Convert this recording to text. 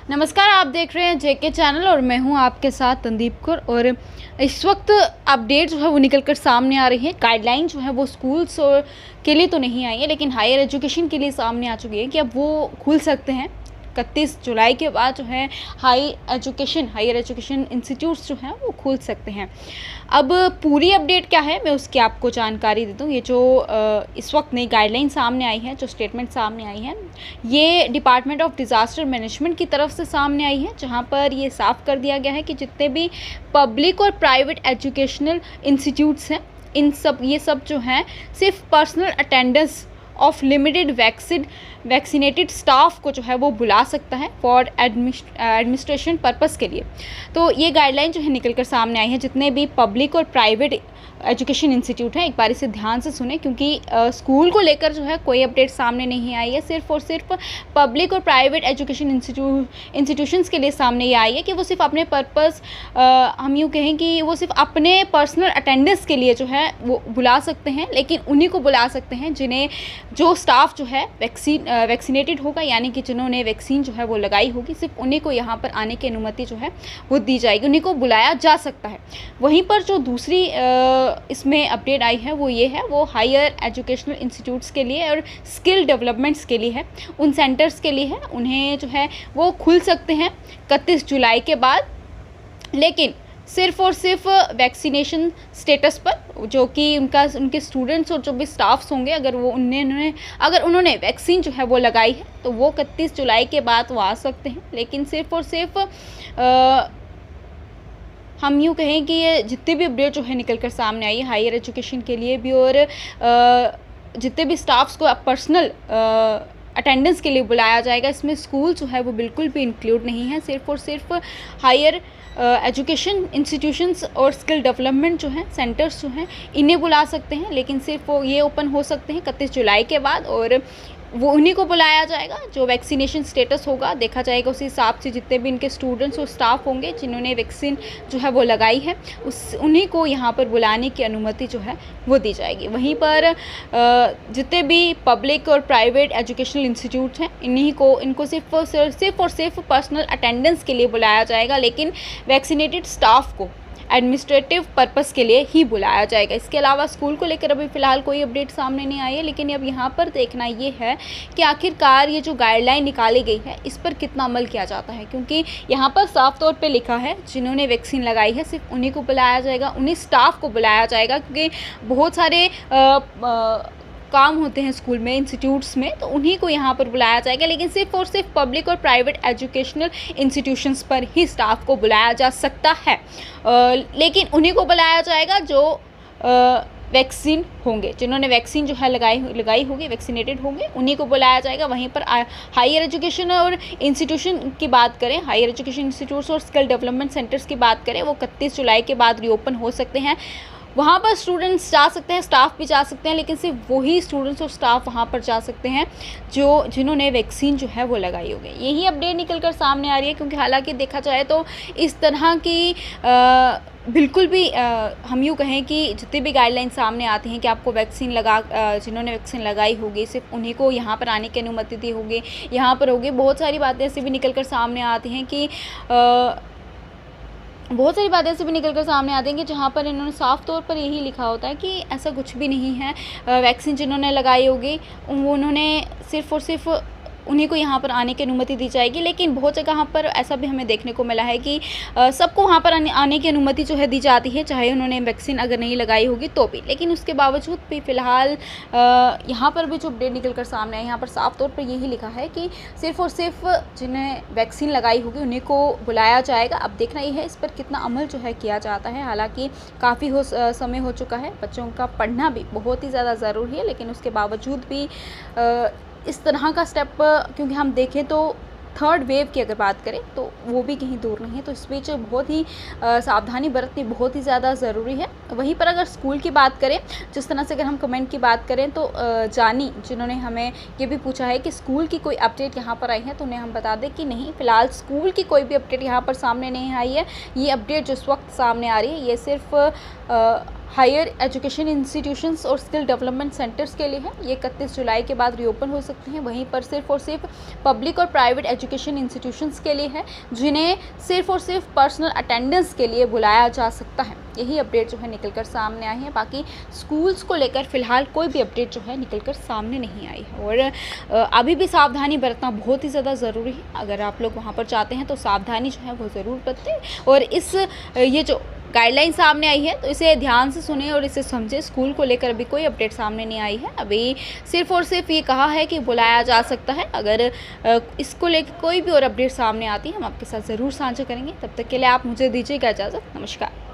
नमस्कार, आप देख रहे हैं जेके चैनल और मैं हूं आपके साथ तंदीप कौर। और इस वक्त अपडेट जो है वो निकल कर सामने आ रही है। गाइडलाइन जो है वो स्कूल्स और के लिए तो नहीं आई है, लेकिन हायर एजुकेशन के लिए सामने आ चुकी है कि अब वो खुल सकते हैं। 31 जुलाई के बाद जो है हायर एजुकेशन इंस्टीट्यूट्स जो हैं वो खुल सकते हैं। अब पूरी अपडेट क्या है मैं उसकी आपको जानकारी दे दूँ। ये जो इस वक्त नई गाइडलाइन सामने आई है, जो स्टेटमेंट सामने आई है, ये डिपार्टमेंट ऑफ डिज़ास्टर मैनेजमेंट की तरफ से सामने आई है, जहाँ पर ये साफ कर दिया गया है कि जितने भी पब्लिक और प्राइवेट एजुकेशनल इंस्टीट्यूट्स हैं, ये सब जो हैं सिर्फ personal attendance of limited vaccinated staff को जो है वो बुला सकता है फॉर एडमिनिस्ट्रेशन पर्पस के लिए। तो ये गाइडलाइन जो है निकल कर सामने आई है। जितने भी पब्लिक और प्राइवेट एजुकेशन इंस्टीट्यूट हैं, एक बार इसे ध्यान से सुने, क्योंकि स्कूल को लेकर जो है कोई अपडेट सामने नहीं आई है। सिर्फ और सिर्फ पब्लिक और प्राइवेट एजुकेशन इंस्टीट्यूशंस के लिए सामने ये आई है कि वो सिर्फ अपने पर्पस, हम यूँ कहें कि वो सिर्फ अपने पर्सनल अटेंडेंस के लिए जो है वो बुला सकते हैं, लेकिन उन्हीं को बुला सकते हैं जो स्टाफ जो है वैक्सीनेटेड होगा, यानी कि जिन्होंने वैक्सीन जो है वो लगाई होगी, सिर्फ उन्हीं को यहाँ पर आने की अनुमति जो है वो दी जाएगी, उन्हीं को बुलाया जा सकता है। वहीं पर जो दूसरी इसमें अपडेट आई है वो ये है, वो हायर एजुकेशनल इंस्टीट्यूट्स के लिए और स्किल डेवलपमेंट्स के लिए है, उन सेंटर्स के लिए है। उन्हें जो है वो खुल सकते हैं 31 जुलाई के बाद, लेकिन सिर्फ और सिर्फ वैक्सीनेशन स्टेटस पर, जो कि उनके स्टूडेंट्स और जो भी स्टाफ्स होंगे, अगर उन्होंने वैक्सीन जो है वो लगाई है तो वो 31 जुलाई के बाद वो आ सकते हैं। लेकिन सिर्फ और सिर्फ हम यूँ कहें कि ये जितने भी अपडेट जो है निकल कर सामने आई है हायर एजुकेशन के लिए भी, और जितने भी स्टाफ्स को पर्सनल अटेंडेंस के लिए बुलाया जाएगा, इसमें स्कूल जो है वो बिल्कुल भी इंक्लूड नहीं है। सिर्फ और सिर्फ हायर एजुकेशन इंस्टीट्यूशंस और स्किल डेवलपमेंट जो हैं सेंटर्स जो हैं इन्हें बुला सकते हैं, लेकिन सिर्फ वो ये ओपन हो सकते हैं 31 जुलाई के बाद, और वो उन्हीं को बुलाया जाएगा जो वैक्सीनेशन स्टेटस होगा देखा जाएगा। उसी हिसाब से जितने भी इनके स्टूडेंट्स और स्टाफ होंगे जिन्होंने वैक्सीन जो है वो लगाई है, उन्हीं को यहाँ पर बुलाने की अनुमति जो है वो दी जाएगी। वहीं पर जितने भी पब्लिक और प्राइवेट एजुकेशनल इंस्टीट्यूट हैं इनको सिर्फ और सिर्फ पर्सनल अटेंडेंस के लिए बुलाया जाएगा, लेकिन वैक्सीनेटेड स्टाफ को एडमिनिस्ट्रेटिव पर्पस के लिए ही बुलाया जाएगा। इसके अलावा स्कूल को लेकर अभी फ़िलहाल कोई अपडेट सामने नहीं आई है, लेकिन अब यहाँ पर देखना ये है कि आखिरकार ये जो गाइडलाइन निकाली गई है इस पर कितना अमल किया जाता है, क्योंकि यहाँ पर साफ तौर पे लिखा है जिन्होंने वैक्सीन लगाई है सिर्फ उन्हीं को बुलाया जाएगा, उन्हीं स्टाफ को बुलाया जाएगा, क्योंकि बहुत सारे काम होते हैं स्कूल में, इंस्टीट्यूट्स में, तो उन्हीं को यहाँ पर बुलाया जाएगा। लेकिन सिर्फ और सिर्फ पब्लिक और प्राइवेट एजुकेशनल इंस्टीट्यूशंस पर ही स्टाफ को बुलाया जा सकता है, लेकिन उन्हीं को बुलाया जाएगा जो वैक्सीन होंगे, जिन्होंने वैक्सीन जो है लगाई होगी, वैक्सीनेटेड होंगे, उन्हीं को बुलाया जाएगा। वहीं पर हायर एजुकेशन और इंस्टीट्यूशन की बात करें, हायर एजुकेशन इंस्टीट्यूट्स और स्किल डेवलपमेंट सेंटर्स की बात करें, वो 31 जुलाई के बाद रीओपन हो सकते हैं। वहाँ पर स्टूडेंट्स जा सकते हैं, स्टाफ भी जा सकते हैं, लेकिन सिर्फ वही स्टूडेंट्स और स्टाफ वहाँ पर जा सकते हैं जिन्होंने वैक्सीन जो है वो लगाई होगी। यही अपडेट निकल कर सामने आ रही है, क्योंकि हालांकि देखा जाए तो इस तरह की बिल्कुल भी हम यूँ कहें कि जितनी भी गाइडलाइन सामने आती हैं कि आपको जिन्होंने वैक्सीन लगाई होगी सिर्फ उन्हीं को यहाँ पर आने की अनुमति दी होगी, यहाँ पर होगी। बहुत सारी बातें ऐसी भी निकल कर सामने आती हैं कि जहाँ पर इन्होंने साफ़ तौर पर यही लिखा होता है कि ऐसा कुछ भी नहीं है। वैक्सीन जिन्होंने लगाई होगी उन्होंने सिर्फ और सिर्फ उन्हीं को यहाँ पर आने की अनुमति दी जाएगी। लेकिन बहुत जगह पर ऐसा भी हमें देखने को मिला है कि सबको वहाँ पर आने की अनुमति जो है दी जाती है, चाहे उन्होंने वैक्सीन अगर नहीं लगाई होगी तो भी। लेकिन उसके बावजूद भी फ़िलहाल यहाँ पर भी जो अपडेट निकल कर सामने है, यहाँ पर साफ़ तौर पर यही लिखा है कि सिर्फ और सिर्फ जिन्हें वैक्सीन लगाई होगी उन्हीं को बुलाया जाएगा। अब देखना ये है इस पर कितना अमल जो है किया जाता है। हालाँकि काफ़ी समय हो चुका है, बच्चों का पढ़ना भी बहुत ही ज़्यादा ज़रूरी है, लेकिन उसके बावजूद भी इस तरह का स्टेप, क्योंकि हम देखें तो थर्ड वेव की अगर बात करें तो वो भी कहीं दूर नहीं है, तो इस बीच बहुत ही सावधानी बरतनी बहुत ही ज़्यादा ज़रूरी है। वहीं पर अगर स्कूल की बात करें, जिस तरह से अगर हम कमेंट की बात करें तो जानी जिन्होंने हमें ये भी पूछा है कि स्कूल की कोई अपडेट यहाँ पर आई है, तो उन्हें हम बता दें कि नहीं, फ़िलहाल स्कूल की कोई भी अपडेट यहाँ पर सामने नहीं आई है। ये अपडेट जो इस वक्त सामने आ रही है ये सिर्फ हायर एजुकेशन इंस्टीट्यूशंस और स्किल डेवलपमेंट सेंटर्स के लिए है। ये 31 जुलाई के बाद रीओपन हो सकते हैं। वहीं पर सिर्फ और सिर्फ पब्लिक और प्राइवेट एजुकेशन इंस्टीट्यूशंस के लिए है, जिन्हें सिर्फ और सिर्फ पर्सनल अटेंडेंस के लिए बुलाया जा सकता है। यही अपडेट जो है निकलकर सामने आई है। बाकी स्कूल्स को लेकर फिलहाल कोई भी अपडेट जो है निकलकर सामने नहीं आई है और अभी भी सावधानी बरतना बहुत ही ज़्यादा ज़रूरी है। अगर आप लोग वहाँ पर जाते हैं तो सावधानी जो है वो ज़रूर बरतें और ये जो गाइडलाइन सामने आई है तो इसे ध्यान से सुने और इसे समझें। स्कूल को लेकर अभी कोई अपडेट सामने नहीं आई है। अभी सिर्फ और सिर्फ ये कहा है कि बुलाया जा सकता है। अगर इसको लेकर कोई भी और अपडेट सामने आती है हम आपके साथ ज़रूर साझा करेंगे। तब तक के लिए आप मुझे दीजिएगा इजाज़त। नमस्कार।